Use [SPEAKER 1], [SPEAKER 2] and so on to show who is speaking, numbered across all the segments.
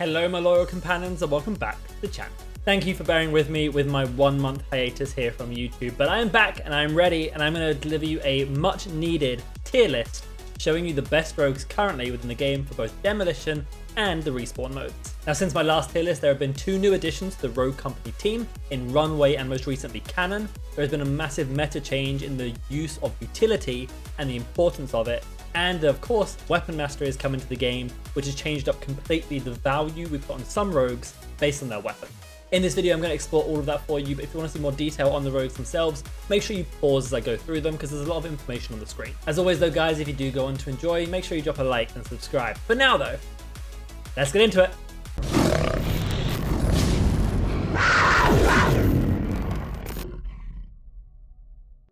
[SPEAKER 1] Hello my loyal companions and welcome back to the channel. Thank you for bearing with me with my 1 month hiatus here from YouTube, but I am back and I'm ready and I'm going to deliver you a much needed tier list showing you the best rogues currently within the game for both Demolition and the Respawn modes. Now since my last tier list there have been 2 new additions to the Rogue Company team in Runway and most recently Canon. There has been a massive meta change in the use of utility and the importance of it. And of course, Weapon Mastery has come into the game, which has changed up completely the value we put on some rogues based on their weapon. In this video, I'm going to explore all of that for you, but if you want to see more detail on the rogues themselves, make sure you pause as I go through them because there's a lot of information on the screen. As always though guys, if you do go on to enjoy, make sure you drop a like and subscribe. For now though, let's get into it.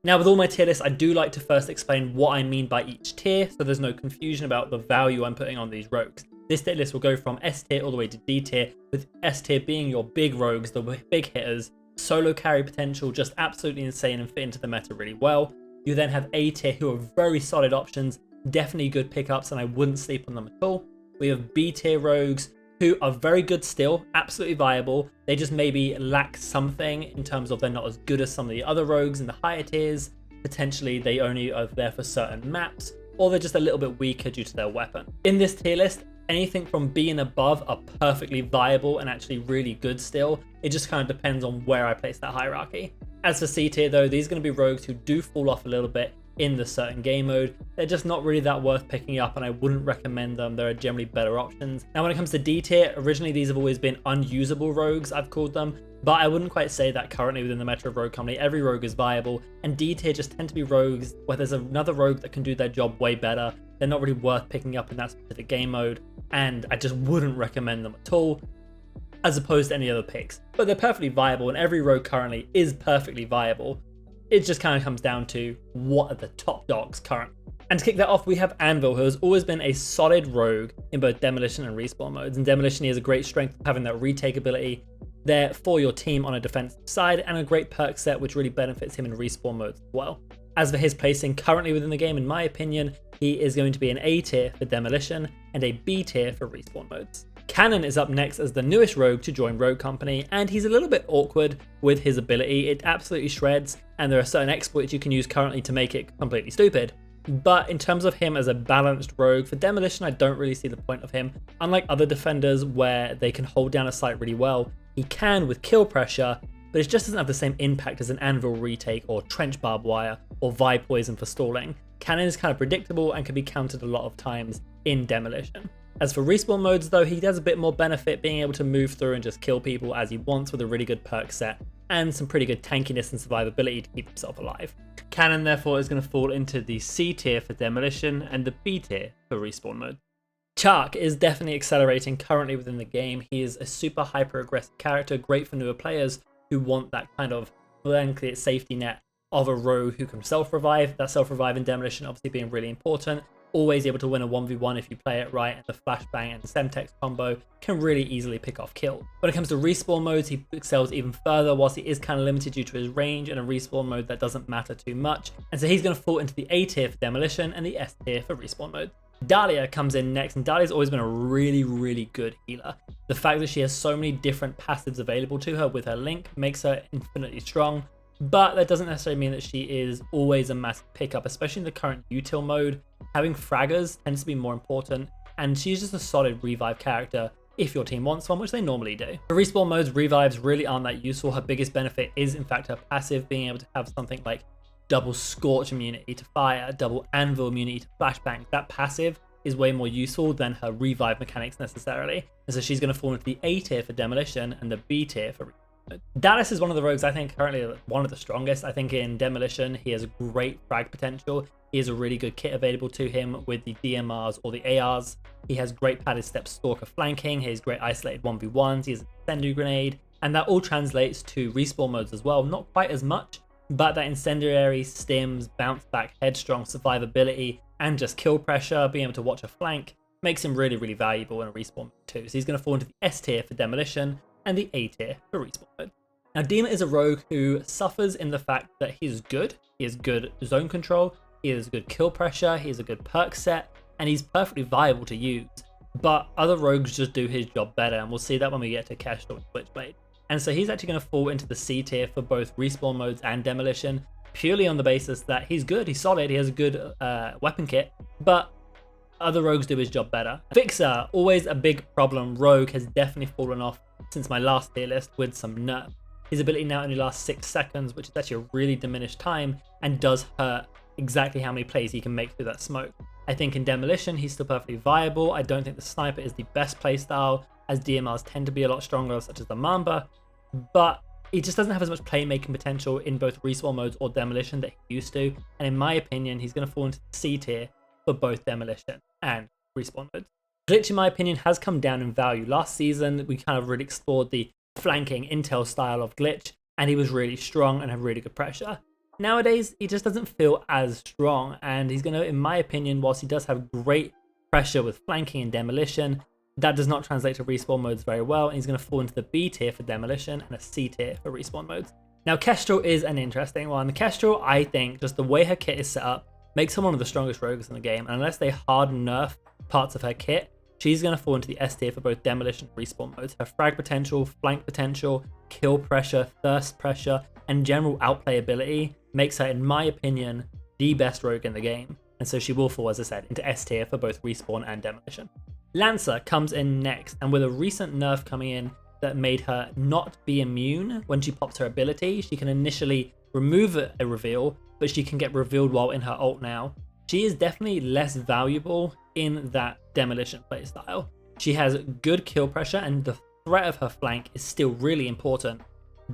[SPEAKER 1] Now with all my tier lists, I do like to first explain what I mean by each tier, so there's no confusion about the value I'm putting on these rogues. This tier list will go from S tier all the way to D tier, with S tier being your big rogues, the big hitters, solo carry potential, just absolutely insane and fit into the meta really well. You then have A tier who are very solid options, definitely good pickups and I wouldn't sleep on them at all. We have B tier rogues who are very good still, absolutely viable. They just maybe lack something in terms of they're not as good as some of the other rogues in the higher tiers. Potentially they only are there for certain maps, or they're just a little bit weaker due to their weapon. In this tier list, anything from B and above are perfectly viable and actually really good still. It just kind of depends on where I place that hierarchy. As for C tier though, these are going to be rogues who do fall off a little bit in the certain game mode. They're just not really that worth picking up and I wouldn't recommend them. There are generally better options. Now when it comes to D tier, originally these have always been unusable rogues, I've called them, but I wouldn't quite say that currently within the meta of Rogue Company. Every rogue is viable, and D tier just tend to be rogues where there's another rogue that can do their job way better. They're not really worth picking up in that specific game mode, and I just wouldn't recommend them at all, as opposed to any other picks. But they're perfectly viable, and every rogue currently is perfectly viable. It just kind of comes down to what are the top dogs currently. And to kick that off, we have Anvil, who has always been a solid rogue in both Demolition and Respawn modes. In Demolition, he has a great strength of having that retake ability there for your team on a defensive side, and a great perk set which really benefits him in Respawn modes as well. As for his placing currently within the game, in my opinion, he is going to be an A tier for Demolition and a B tier for Respawn modes. Canon is up next as the newest rogue to join Rogue Company, and he's a little bit awkward with his ability. It absolutely shreds, and there are certain exploits you can use currently to make it completely stupid. But in terms of him as a balanced rogue, for Demolition I don't really see the point of him. Unlike other defenders where they can hold down a site really well, he can with kill pressure, but it just doesn't have the same impact as an Anvil retake or trench barbed wire or vibe poison for stalling. Canon is kind of predictable and can be countered a lot of times in Demolition. As for Respawn modes though, he has a bit more benefit being able to move through and just kill people as he wants with a really good perk set and some pretty good tankiness and survivability to keep himself alive. Canon therefore is going to fall into the C tier for Demolition and the B tier for Respawn mode. Chaac is definitely accelerating currently within the game. He is a super hyper aggressive character, great for newer players who want that kind of blanket safety net of a rogue who can self-revive. That self-revive in Demolition obviously being really important. Always able to win a 1v1 if you play it right, and the flashbang and Semtex combo can really easily pick off kills. When it comes to Respawn modes, he excels even further, whilst he is kind of limited due to his range, and a Respawn mode that doesn't matter too much. And so he's going to fall into the A tier for Demolition and the S tier for Respawn mode. Dahlia comes in next, and Dahlia's always been a really good healer. The fact that she has so many different passives available to her with her link makes her infinitely strong, but that doesn't necessarily mean that she is always a massive pickup, especially in the current util mode. Having fraggers tends to be more important, and she's just a solid revive character if your team wants one, which they normally do. For Respawn modes, revives really aren't that useful. Her biggest benefit is in fact her passive, being able to have something like double Scorch immunity to fire, double Anvil immunity to flashbang. That passive is way more useful than her revive mechanics necessarily, and so she's going to fall into the A tier for Demolition and the B tier for Respawn. Dahlia is one of the rogues I think currently one of the strongest. I think in Demolition he has great frag potential. He has a really good kit available to him with the DMRs or the ARs. He has great padded step stalker flanking. He has great isolated 1v1s. He has a incendiary grenade, and that all translates to Respawn modes as well. Not quite as much, but that incendiary, stims, bounce back, headstrong, survivability, and just kill pressure, being able to watch a flank, makes him really valuable in a Respawn mode too. So he's going to fall into the S tier for Demolition and the A tier for Respawn mode. Now Dima is a rogue who suffers in the fact that he's good. He has good zone control, he has good kill pressure, he has a good perk set, and he's perfectly viable to use. but other rogues just do his job better, and we'll see that when we get to Kestrel and Switchblade. And so he's actually going to fall into the C tier for both respawn modes and demolition, purely on the basis that he's good, he's solid, he has a good weapon kit, but other rogues do his job better. Fixer, always a big problem. Rogue has definitely fallen off since my last tier list with some nerf. His ability now only lasts 6 seconds, which is actually a really diminished time and does hurt exactly how many plays he can make through that smoke. I think in demolition he's still perfectly viable. I don't think the sniper is the best playstyle, as DMRs tend to be a lot stronger, such as the Mamba, but he just doesn't have as much playmaking potential in both respawn modes or demolition that he used to, and in my opinion he's going to fall into the C tier for both demolition and respawn modes. Glitch, in my opinion, has come down in value. Last season we kind of really explored the flanking intel style of Glitch, and he was really strong and had really good pressure. Nowadays he just doesn't feel as strong, and he's going to, in my opinion, whilst he does have great pressure with flanking and demolition, that does not translate to respawn modes very well, and he's going to fall into the B tier for demolition and a C tier for respawn modes. Now Kestrel is an interesting one. Kestrel, I think, just the way her kit is set up, makes her one of the strongest rogues in the game, and unless they hard nerf parts of her kit, she's going to fall into the S tier for both demolition and respawn modes. Her frag potential, flank potential, kill pressure, thirst pressure, and general outplay ability makes her, in my opinion, the best rogue in the game, and so she will fall, as I said, into S tier for both respawn and demolition. Lancer comes in next, and with a recent nerf coming in that made her not be immune when she pops her ability, she can initially remove a reveal, but she can get revealed while in her ult now. She is definitely less valuable in that demolition playstyle. She has good kill pressure, and the threat of her flank is still really important,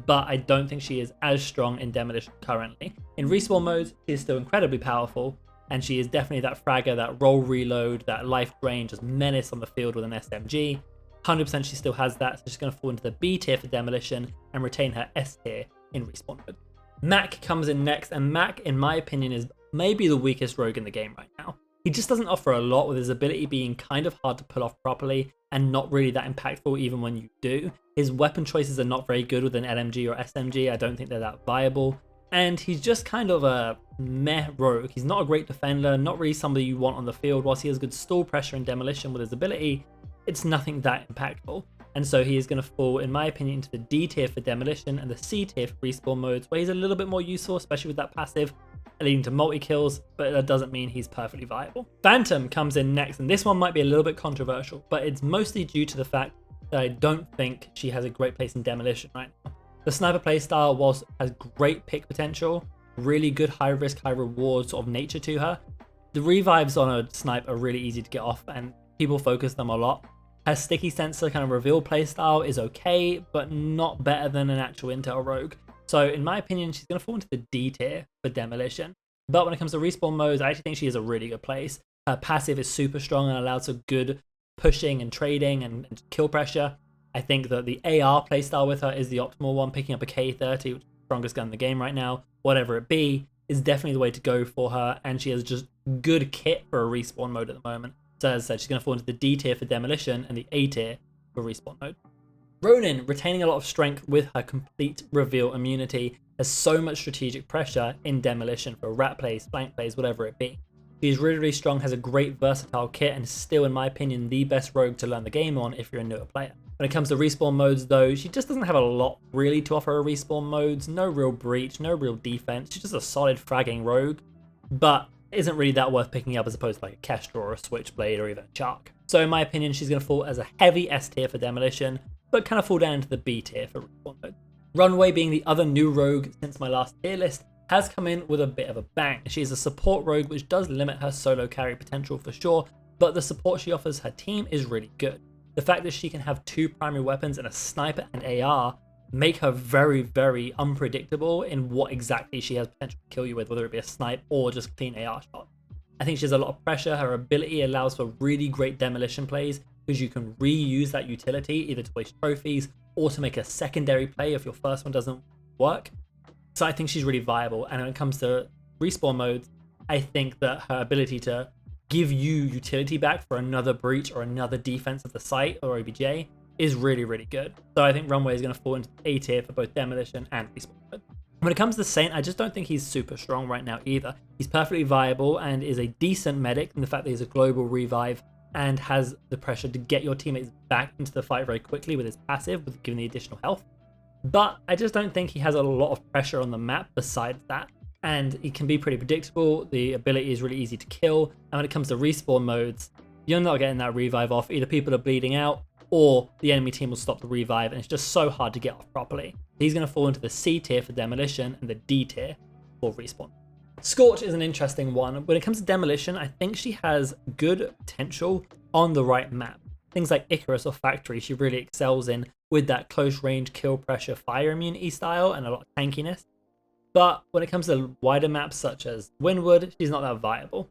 [SPEAKER 1] but I don't think she is as strong in demolition currently. In respawn modes, she is still incredibly powerful, and she is definitely that fragger, that roll reload, that life drain, just menace on the field with an SMG. 100% she still has that, so she's going to fall into the B tier for demolition and retain her S tier in respawn mode. Mack comes in next, and Mack, in my opinion, is maybe the weakest rogue in the game right now. He just doesn't offer a lot, with his ability being kind of hard to pull off properly and not really that impactful even when you do. His weapon choices are not very good with an LMG or SMG. I don't think they're that viable. And he's just kind of a meh rogue. He's not a great defender, not really somebody you want on the field. Whilst he has good stall pressure and demolition with his ability, it's nothing that impactful. And so he is going to fall, in my opinion, into the D tier for demolition and the C tier for respawn modes, where he's a little bit more useful, especially with that passive, leading to multi-kills, but that doesn't mean he's perfectly viable. Phantom comes in next, and this one might be a little bit controversial, but it's mostly due to the fact that I don't think she has a great place in demolition right now. The sniper playstyle has great pick potential, really good high risk, high reward sort of nature to her. The revives on a snipe are really easy to get off, and people focus them a lot. Her sticky sensor kind of reveal playstyle is okay, but not better than an actual intel rogue. So in my opinion, she's going to fall into the D tier for demolition. But when it comes to respawn modes, I actually think she is a really good place. Her passive is super strong and allows for good pushing and trading and kill pressure. I think that the AR playstyle with her is the optimal one. Picking up a K30, which is the strongest gun in the game right now, whatever it be, is definitely the way to go for her. And she has just good kit for a respawn mode at the moment. So as I said, she's going to fall into the D tier for demolition and the A tier for respawn mode. Ronin, retaining a lot of strength with her complete reveal immunity, has so much strategic pressure in demolition for rat plays, flank plays, whatever it be. She's really, really strong, has a great versatile kit, and is still, in my opinion, the best rogue to learn the game on if you're a newer player. When it comes to respawn modes, though, she just doesn't have a lot really to offer her respawn modes. No real breach, no real defense. She's just a solid fragging rogue, but isn't really that worth picking up as opposed to like a Kestrel or a Switchblade or even a Chaac. So in my opinion, she's going to fall as a heavy S tier for demolition, but kind of fall down into the B tier for respawn mode. Runway, being the other new rogue since my last tier list, has come in with a bit of a bang. She is a support rogue, which does limit her solo carry potential for sure, but the support she offers her team is really good. The fact that she can have 2 primary weapons and a sniper and AR make her very, very unpredictable in what exactly she has potential to kill you with, whether it be a snipe or just clean AR shot. I think she has a lot of pressure. Her ability allows for really great demolition plays because you can reuse that utility either to waste trophies or to make a secondary play if your first one doesn't work. So I think she's really viable. And when it comes to respawn modes, I think that her ability to give you utility back for another breach or another defense of the site or OBJ is really, really good. So I think Runway is going to fall into A tier for both demolition and respawn mode. When it comes to Saint, I just don't think he's super strong right now either. He's perfectly viable and is a decent medic in the fact that he's a global revive and has the pressure to get your teammates back into the fight very quickly with his passive, with giving the additional health. But I just don't think he has a lot of pressure on the map besides that. And he can be pretty predictable. The ability is really easy to kill. And when it comes to respawn modes, you're not getting that revive off. Either people are bleeding out or the enemy team will stop the revive, and it's just so hard to get off properly. He's going to fall into the C tier for Demolition and the D tier for Respawn. Scorch is an interesting one. When it comes to Demolition, I think she has good potential on the right map. Things like Icarus or Factory she really excels in, with that close range kill pressure fire immunity style and a lot of tankiness. But when it comes to wider maps such as Windward, she's not that viable.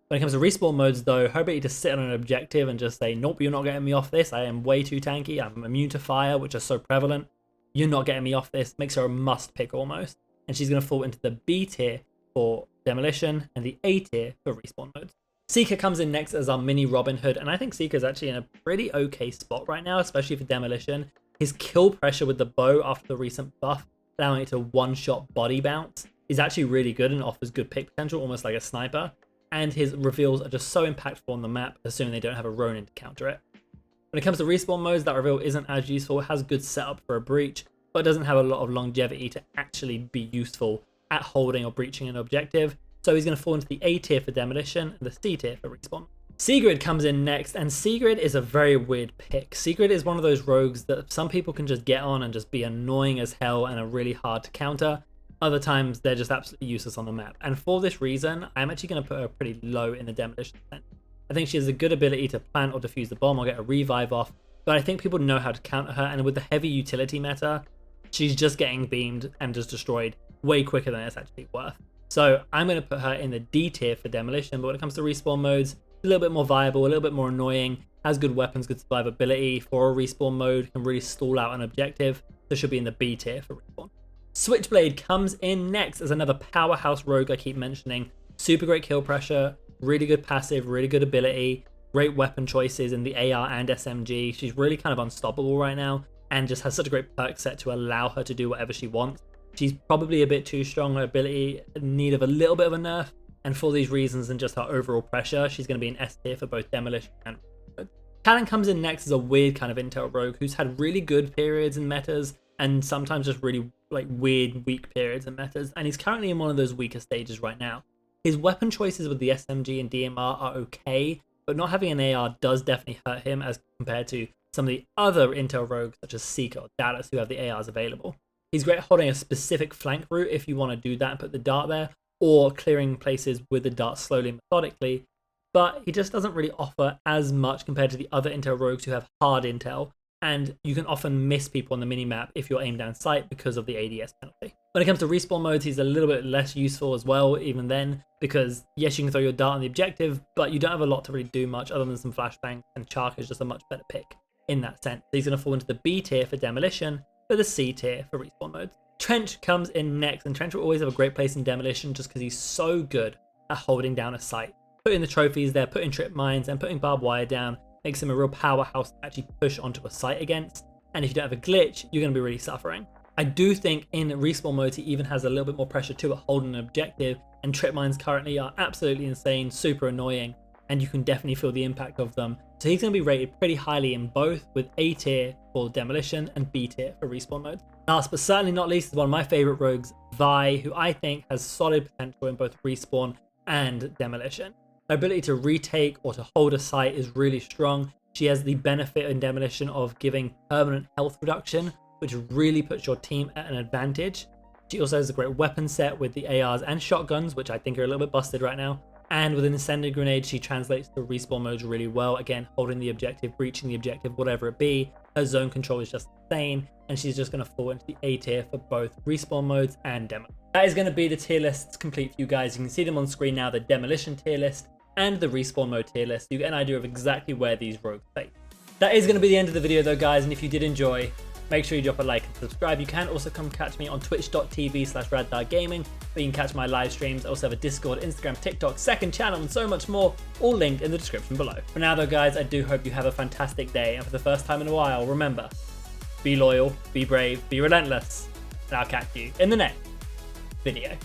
[SPEAKER 1] When it comes to respawn modes though, her ability to sit on an objective and just say, nope, you're not getting me off this, I am way too tanky, I'm immune to fire, which is so prevalent, you're not getting me off this, makes her a must pick almost. And she's going to fall into the B tier for Demolition and the A tier for respawn modes. Seeker comes in next as our mini Robin Hood, and I think Seeker's actually in a pretty okay spot right now, especially for Demolition. His kill pressure with the bow after the recent buff, allowing it to one-shot body bounce, is actually really good and offers good pick potential, almost like a sniper. And his reveals are just so impactful on the map, assuming they don't have a Ronin to counter it. When it comes to respawn modes, that reveal isn't as useful. It has good setup for a breach, but it doesn't have a lot of longevity to actually be useful at holding or breaching an objective. So he's going to fall into the A tier for Demolition and the C tier for respawn. Sigrid comes in next, and Sigrid is a very weird pick. Sigrid is one of those rogues that some people can just get on and just be annoying as hell and are really hard to counter. Other times they're just absolutely useless on the map. And for this reason, I'm actually going to put her pretty low in the Demolition sense. I think she has a good ability to plant or defuse the bomb or get a revive off, but I think people know how to counter her, and with the heavy utility meta, she's just getting beamed and just destroyed way quicker than it's actually worth. So I'm going to put her in the D tier for Demolition, but when it comes to respawn modes, a little bit more viable, a little bit more annoying, has good weapons, good survivability for a respawn mode, can really stall out an objective, so should be in the B tier for respawn. Switchblade comes in next as another powerhouse rogue I keep mentioning. Super great kill pressure, really good passive, really good ability, great weapon choices in the AR and SMG. She's really kind of unstoppable right now and just has such a great perk set to allow her to do whatever she wants. She's probably a bit too strong, her ability in need of a little bit of a nerf, and for these reasons and just her overall pressure, she's going to be an S tier for both Demolition and Talon comes in next as a weird kind of intel rogue who's had really good periods in metas and sometimes just really like weird weak periods in metas, and he's currently in one of those weaker stages right now. His weapon choices with the SMG and DMR are okay, but not having an AR does definitely hurt him as compared to some of the other intel rogues such as Seeker or Dallas who have the ARs available. He's great holding a specific flank route if you want to do that and put the dart there, or clearing places with the dart slowly and methodically, but he just doesn't really offer as much compared to the other intel rogues who have hard intel, and you can often miss people on the minimap if you're aimed down sight because of the ADS penalty. When it comes to respawn modes, he's a little bit less useful as well, even then, because yes, you can throw your dart on the objective, but you don't have a lot to really do much other than some flashbangs, and Chaac is just a much better pick in that sense. He's going to fall into the B tier for Demolition, but the C tier for respawn modes. Trench comes in next, and Trench will always have a great place in Demolition just because he's so good at holding down a site. Putting the trophies there, putting trip mines, and putting barbed wire down makes him a real powerhouse to actually push onto a site against, and if you don't have a glitch, you're going to be really suffering. I do think in respawn mode he even has a little bit more pressure to it holding an objective, and trip mines currently are absolutely insane, super annoying, and you can definitely feel the impact of them. So he's going to be rated pretty highly in both, with A tier for Demolition and B tier for respawn mode. Last but certainly not least is one of my favorite rogues, Vi, who I think has solid potential in both respawn and Demolition. Her ability to retake or to hold a site is really strong. She has the benefit in Demolition of giving permanent health reduction, which really puts your team at an advantage. She also has a great weapon set with the ARs and shotguns, which I think are a little bit busted right now. And with an incendiary grenade, she translates to respawn modes really well. Again, holding the objective, breaching the objective, whatever it be. Her zone control is just insane, and she's just going to fall into the A tier for both respawn modes and demo. That is going to be the tier lists complete for you guys. You can see them on screen now, the Demolition tier list and the respawn mode tier list. You get an idea of exactly where these rogues face. That is going to be the end of the video though, guys, and if you did enjoy, make sure you drop a like and subscribe. You can also come catch me on twitch.tv/RADTHARGAMING, where you can catch my live streams. I also have a Discord, Instagram, TikTok, second channel, and so much more, all linked in the description below. For now though, guys, I do hope you have a fantastic day, and for the first time in a while, remember, be loyal, be brave, be relentless, and I'll catch you in the next video.